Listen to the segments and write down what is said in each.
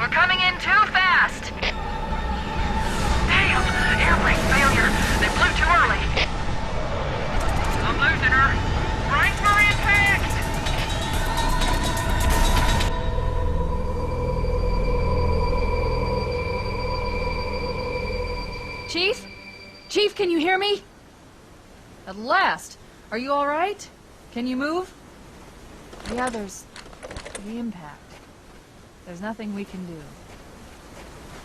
We're coming in too fast! Damn! Air brake failure! They flew too early! I'm losing her! Brakes were intact! Chief? Chief, can you hear me? At last! Are you alright? Can you move? Yeah, there's the impact. There's nothing we can do.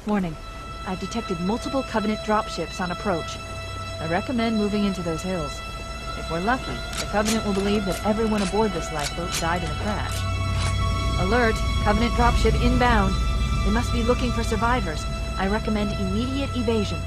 Warning. I've detected multiple Covenant dropships on approach. I recommend moving into those hills. If we're lucky, the Covenant will believe that everyone aboard this lifeboat died in the crash. Alert! Covenant dropship inbound. They must be looking for survivors. I recommend immediate evasion.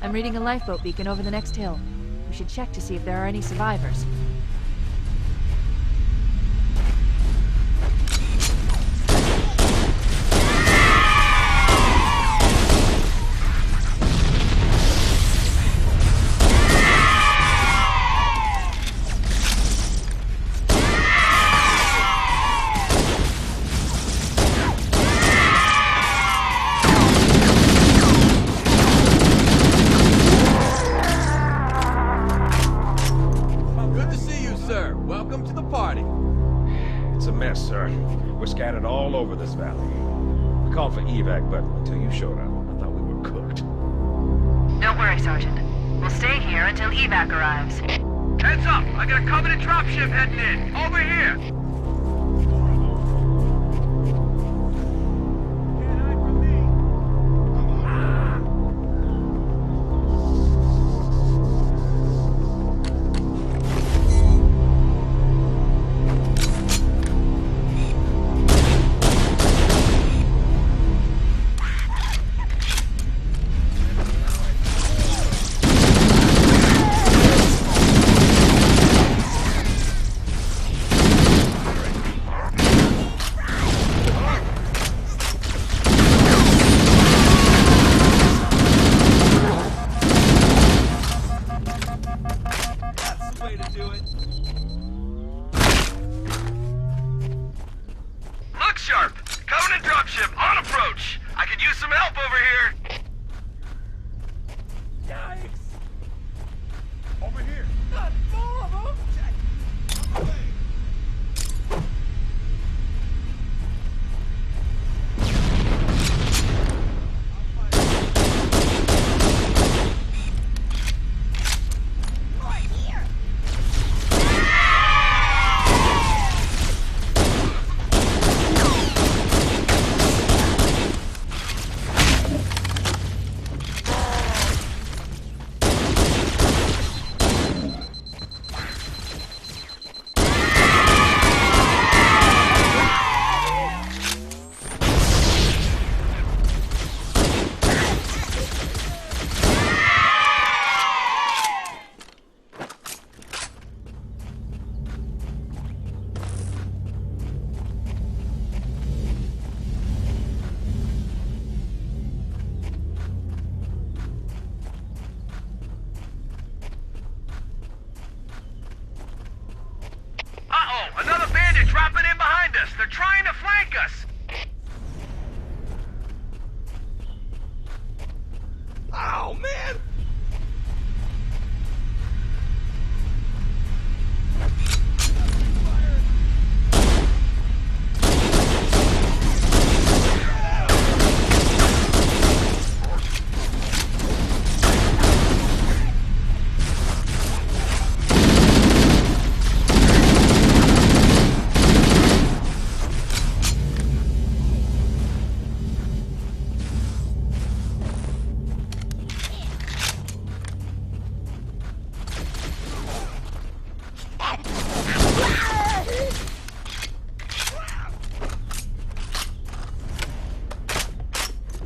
I'm reading a lifeboat beacon over the next hill. We should check to see if there are any survivors. Scattered all over this valley. We called for evac, but until you showed up, I thought we were cooked. Don't worry, Sergeant. We'll stay here until evac arrives. Heads up! I got a Covenant dropship heading in! Over here! us! They're trying to flank us! Oh, man!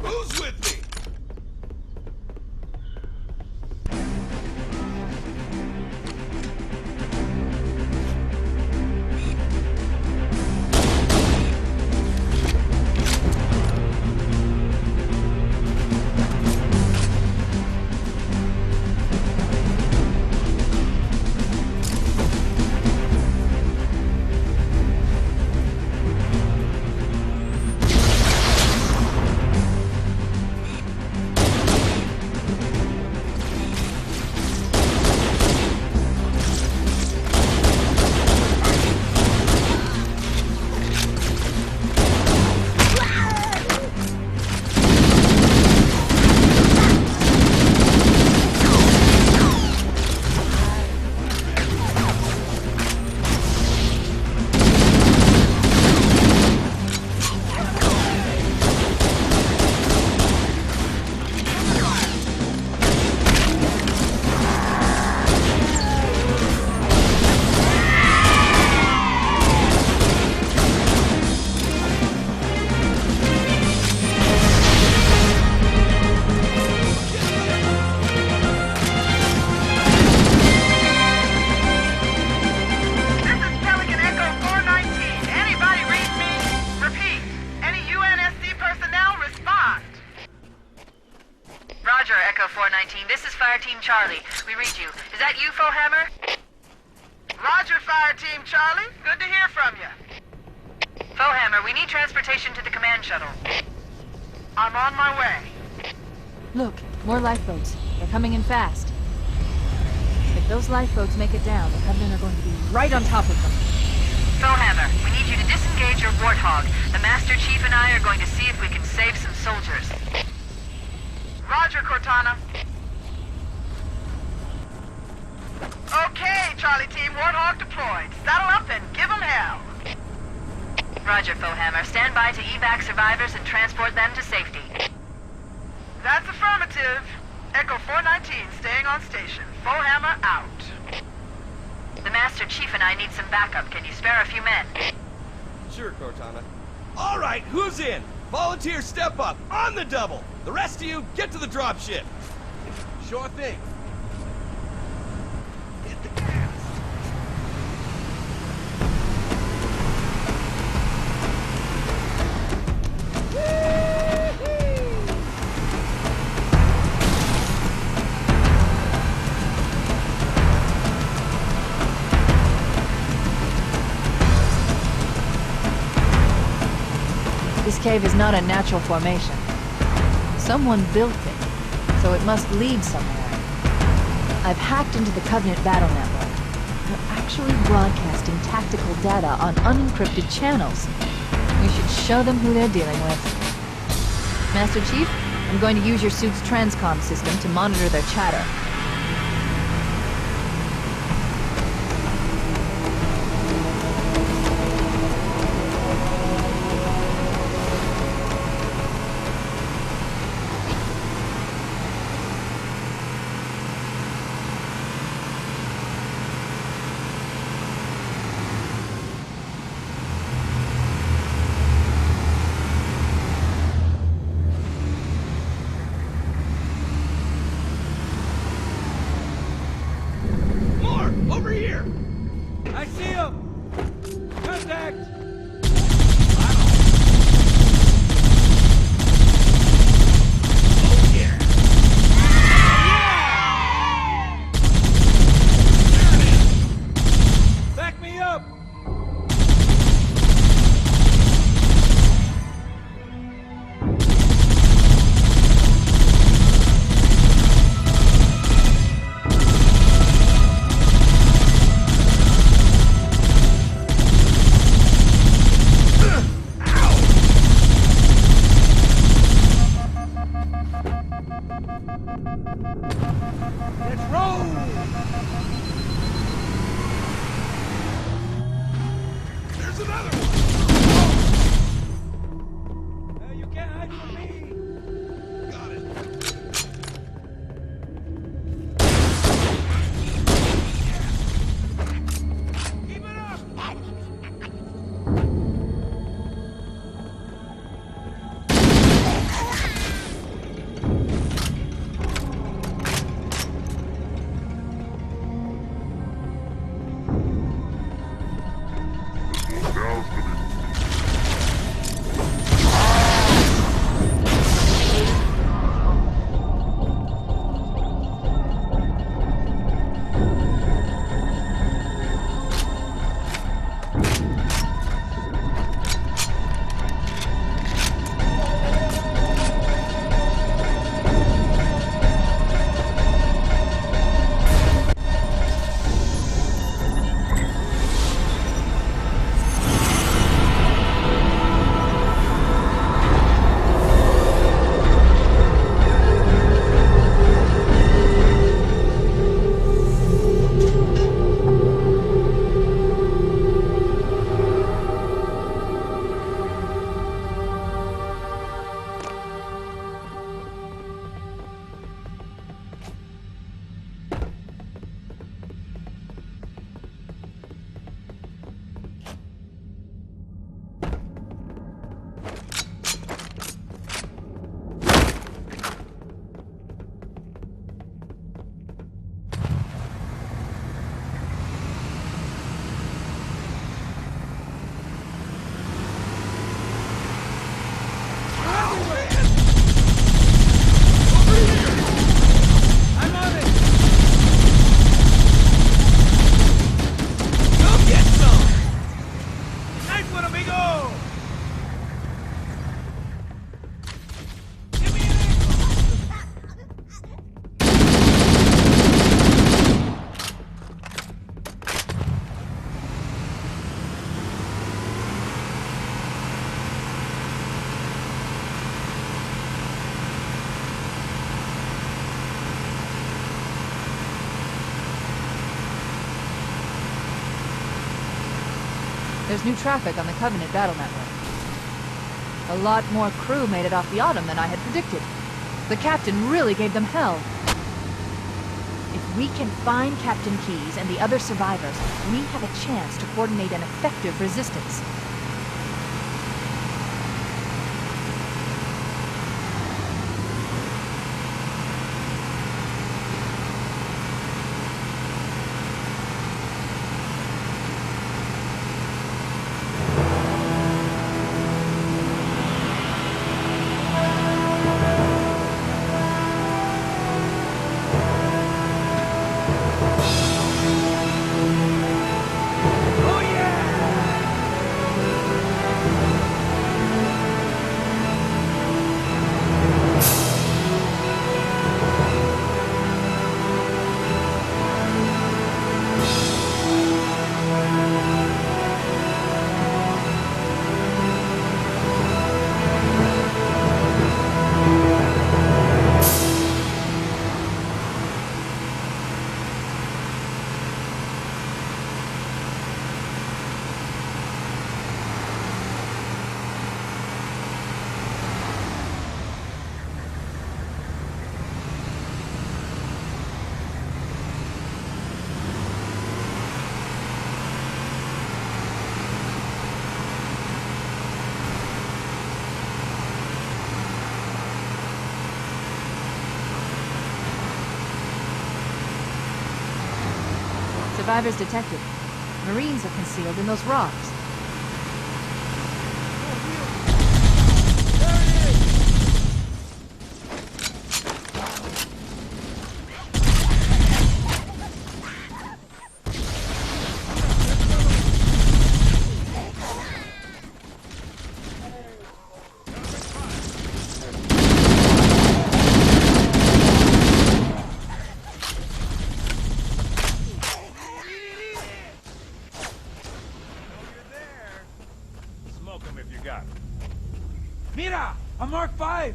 Who's with me? This is Pelican Echo 419. Anybody read me? Repeat. Any UNSC personnel respond. Roger, Echo 419. This is Fire Team Charlie. We read you. Is that you, Fohammer? Roger, Fire Team Charlie. Good to hear from you. Fohammer, we need transportation to the command shuttle. I'm on my way. Look, more lifeboats. They're coming in fast. If those lifeboats make it down, the Covenant are going to be right on top of them. Fohammer, we need you to disengage your Warthog. The Master Chief and I are going to see if we can save some soldiers. Roger, Cortana. Okay, Charlie Team, Warthog deployed. Saddle up and give them hell. Roger, Fohammer. Stand by to evac survivors and transport them to safety. That's affirmative. Echo 419 staying on station. Fohammer out. The Master Chief and I need some backup. Can you spare a few men? Sure, Cortana. All right, who's in? Volunteers step up, on the double. The rest of you, get to the dropship. Sure thing. Hit the gas. This cave is not a natural formation. Someone built it, so it must lead somewhere. I've hacked into the Covenant battle network. They're actually broadcasting tactical data on unencrypted channels. We should show them who they're dealing with. Master Chief, I'm going to use your suit's transcom system to monitor their chatter. Let's roll! There's another one! You can't hide from me! Got it. Keep it up! There's new traffic on the Covenant battle network. A lot more crew made it off the Autumn than I had predicted. The captain really gave them hell. If we can find Captain Keyes and the other survivors, we have a chance to coordinate an effective resistance. Survivors detected. Marines are concealed in those rocks. Mira! A Mark V!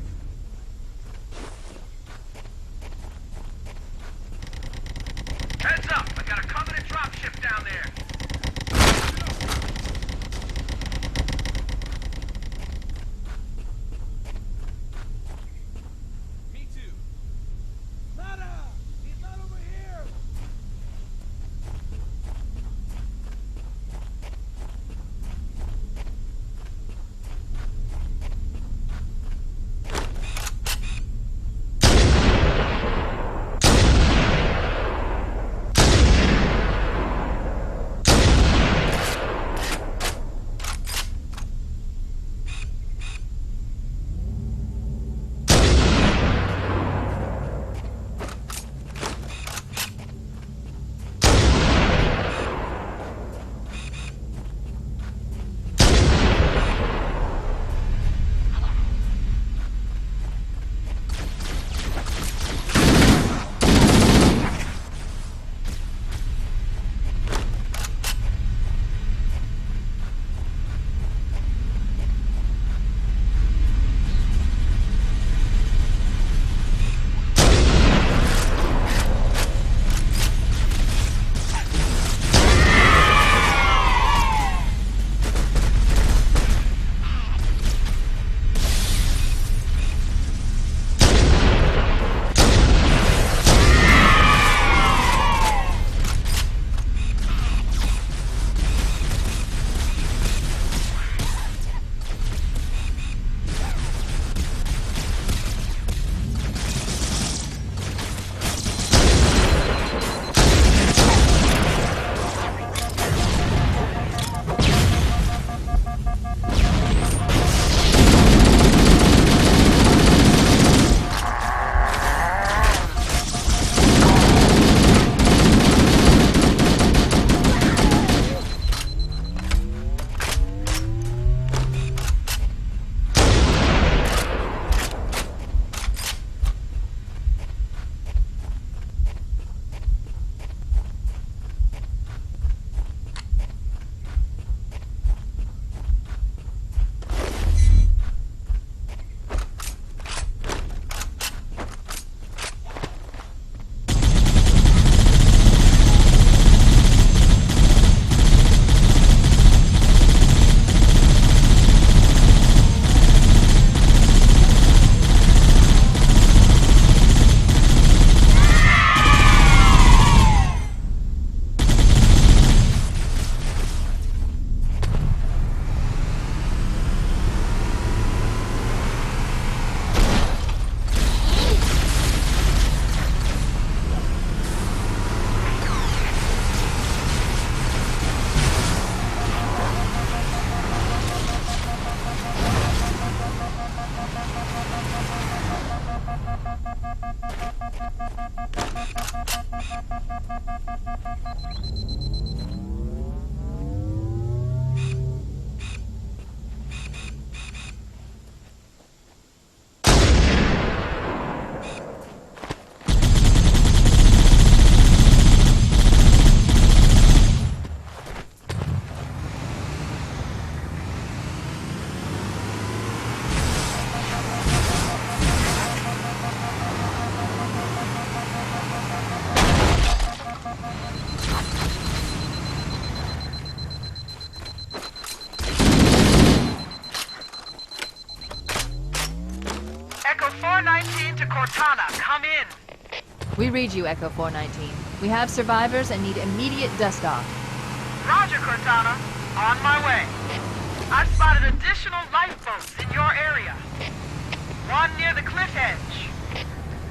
We read you, Echo 419. We have survivors and need immediate dust-off. Roger, Cortana. On my way. I've spotted additional lifeboats in your area. One near the cliff edge,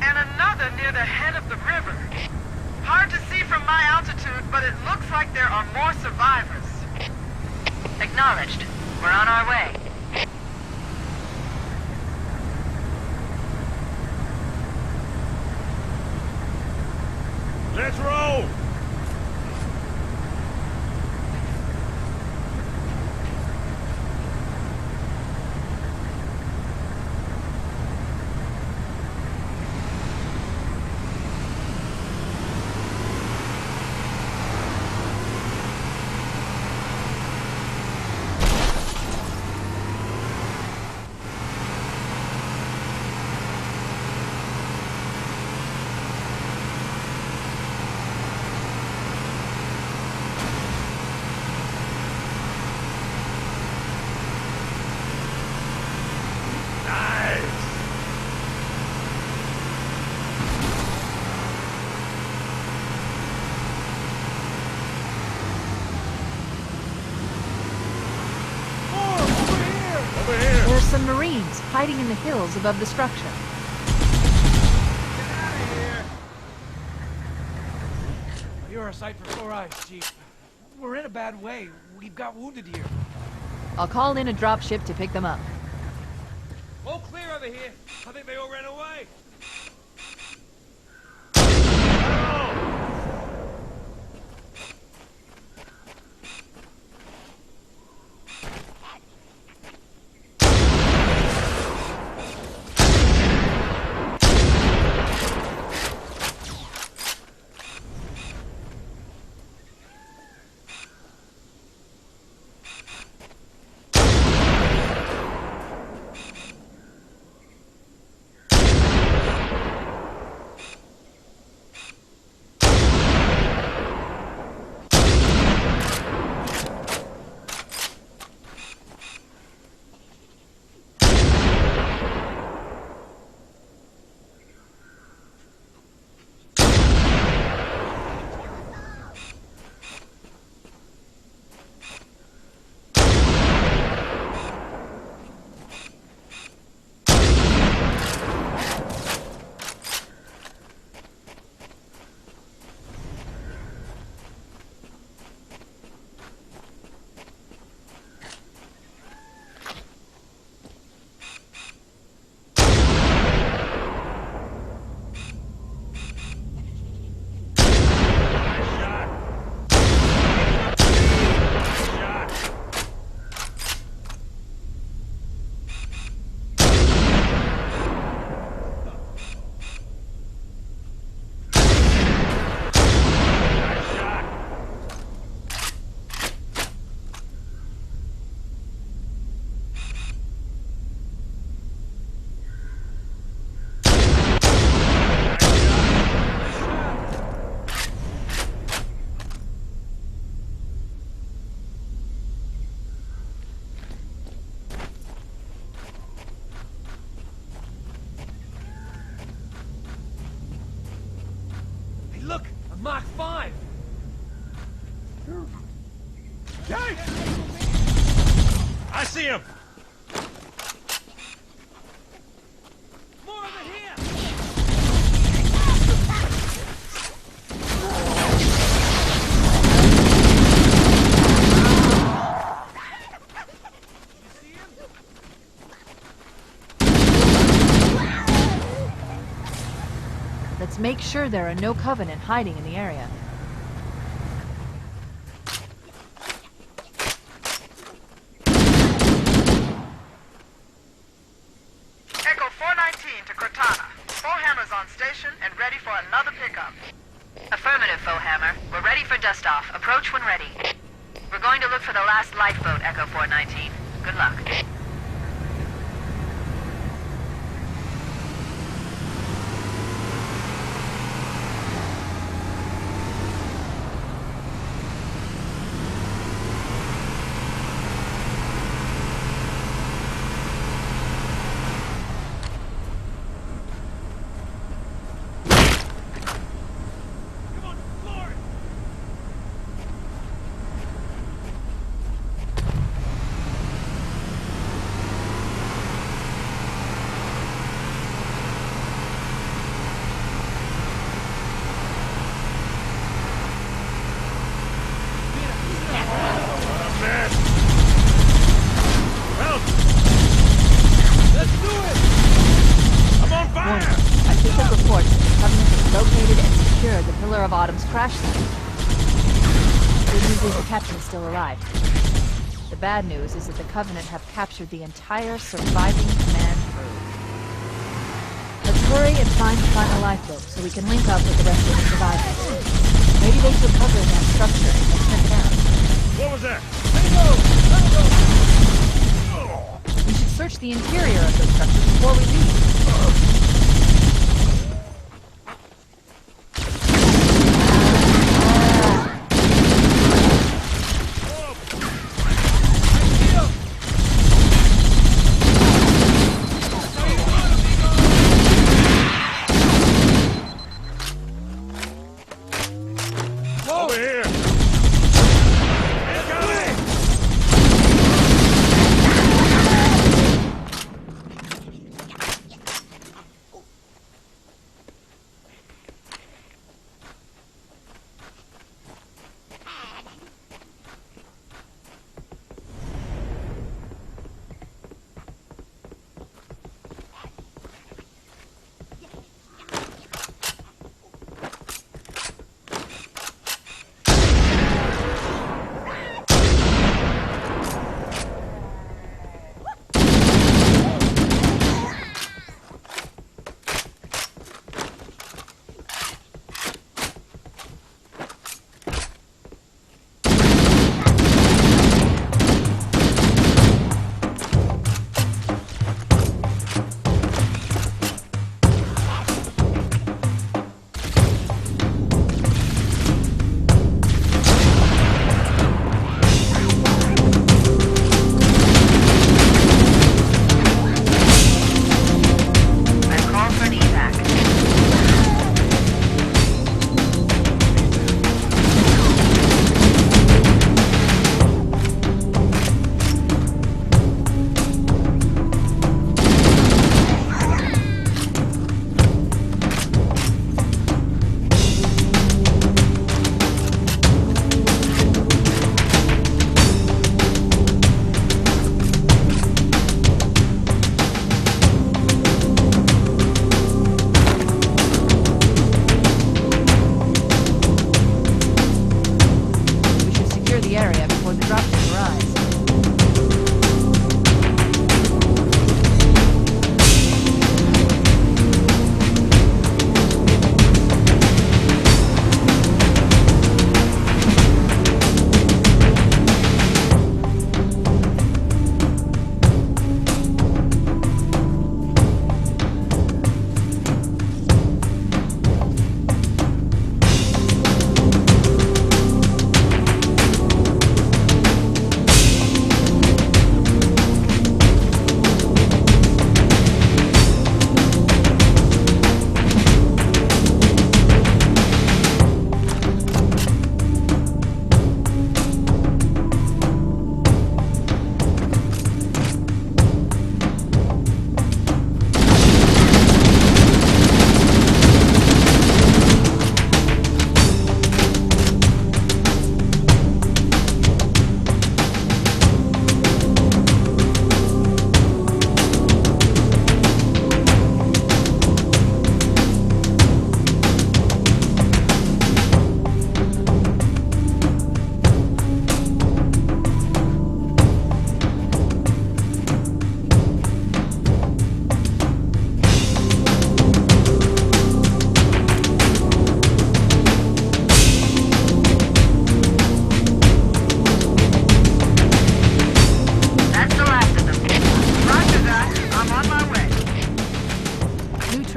and another near the head of the river. Hard to see from my altitude, but it looks like there are more survivors. Acknowledged. We're on our way. Let's roll! There are some Marines hiding in the hills above the structure. Get out of here! You're a sight for sore eyes, Chief. We're in a bad way. We've got wounded here. I'll call in a dropship to pick them up. All clear over here. I think they all ran away. Look, a Mach 5! Hey! I see him! More over here! You see him? Let's make sure there are no Covenant hiding in the area. Echo 419 to Cortana. Foehammer's on station and ready for another pickup. Affirmative, Foehammer. We're ready for dust-off. Approach when ready. We're going to look for the last lifeboat, Echo 419. Good luck. Chancellor of Autumn's crash site. Good news is the captain is still alive. The bad news is that the Covenant have captured the entire surviving command crew. Let's hurry and find the final lifeboat so we can link up with the rest of the survivors. Maybe they took cover in that structure and check it out. What was that? We should search the interior of the structure before we leave. Over here!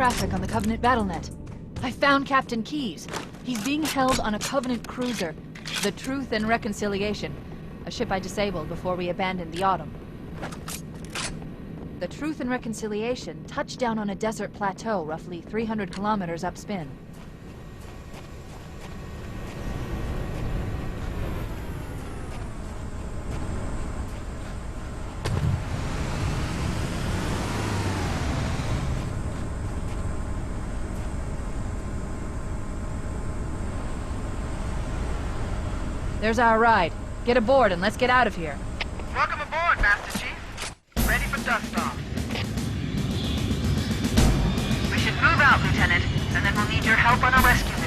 traffic on the Covenant BattleNet. I found Captain Keyes. He's being held on a Covenant cruiser, the Truth and Reconciliation, a ship I disabled before we abandoned the Autumn. The Truth and Reconciliation touched down on a desert plateau roughly 300 kilometers upspin. There's our ride. Get aboard and let's get out of here. Welcome aboard, Master Chief. Ready for dust-off. We should move out, Lieutenant, and then we'll need your help on a rescue